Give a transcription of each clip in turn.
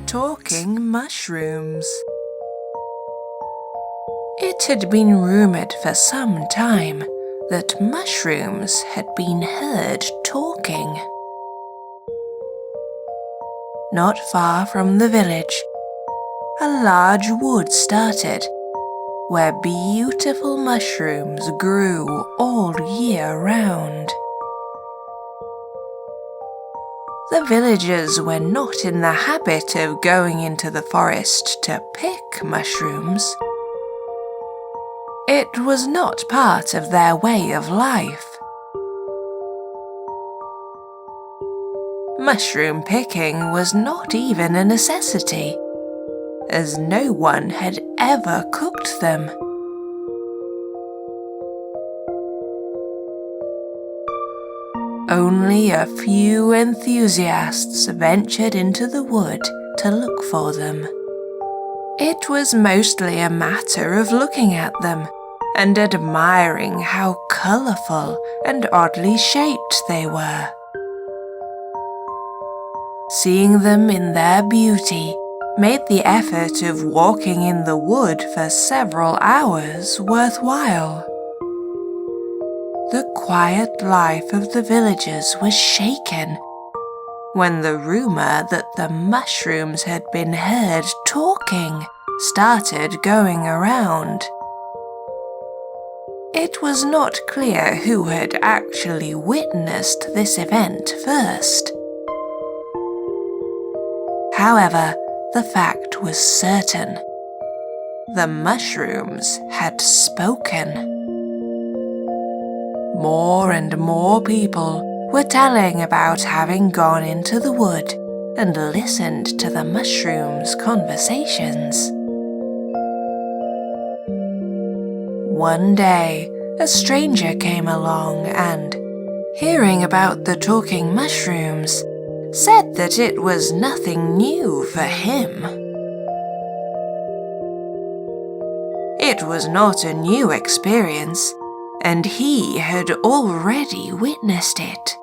talking mushrooms. It had been rumoured for some time that mushrooms had been heard talking. Not far from the village, a large wood started, where beautiful mushrooms grew all year round. The villagers were not in the habit of going into the forest to pick mushrooms. It was not part of their way of life. Mushroom picking was not even a necessity, as no one had ever cooked them. Only a few enthusiasts ventured into the wood to look for them. It was mostly a matter of looking at them and admiring how colourful and oddly shaped they were. Seeing them in their beauty made the effort of walking in the wood for several hours worthwhile. The quiet life of the villagers was shaken when the rumour that the mushrooms had been heard talking started going around. It was not clear who had actually witnessed this event first. However, the fact was certain. The mushrooms had spoken. More and more people were telling about having gone into the wood and listened to the mushrooms' conversations. One day, a stranger came along and, hearing about the talking mushrooms, said that it was nothing new for him. It was not a new experience, and he had already witnessed it.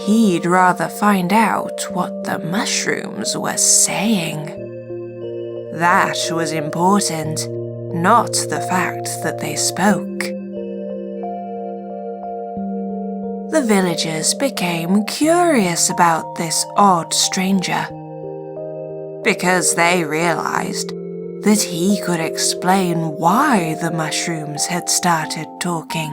He'd rather find out what the mushrooms were saying. That was important, not the fact that they spoke. The villagers became curious about this odd stranger, because they realized that he could explain why the mushrooms had started talking.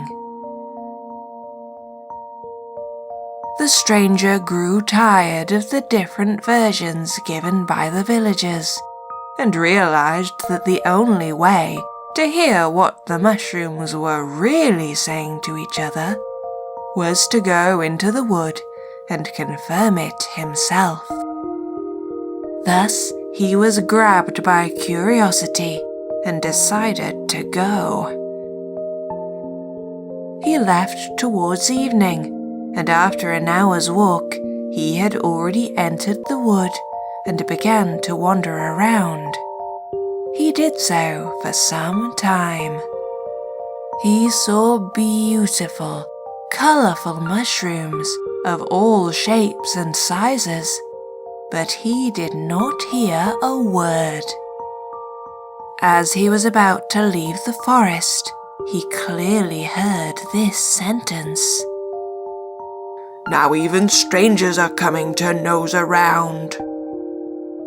The stranger grew tired of the different versions given by the villagers, and realized that the only way to hear what the mushrooms were really saying to each other was to go into the wood and confirm it himself. Thus, he was grabbed by curiosity and decided to go. He left towards evening, and after an hour's walk, he had already entered the wood and began to wander around. He did so for some time. He saw beautiful, colourful mushrooms of all shapes and sizes, but he did not hear a word. As he was about to leave the forest, he clearly heard this sentence. "Now even strangers are coming to nose around."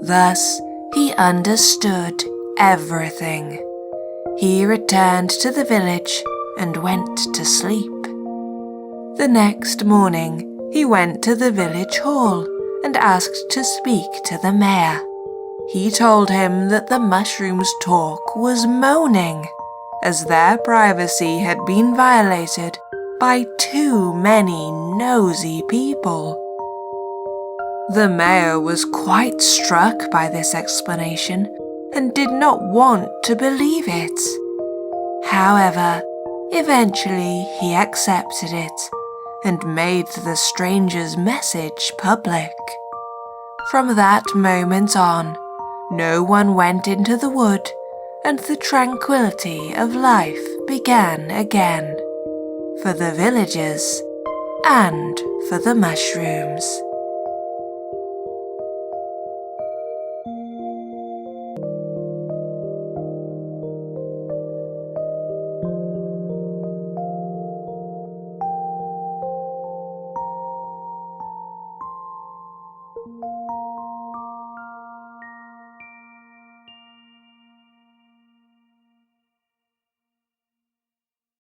Thus, he understood everything. He returned to the village and went to sleep. The next morning, he went to the village hall and asked to speak to the mayor. He told him that the mushrooms' talk was moaning, as their privacy had been violated by too many nosy people. The mayor was quite struck by this explanation and did not want to believe it. However, eventually he accepted it and made the stranger's message public. From that moment on, no one went into the wood, and the tranquility of life began again, for the villagers and for the mushrooms.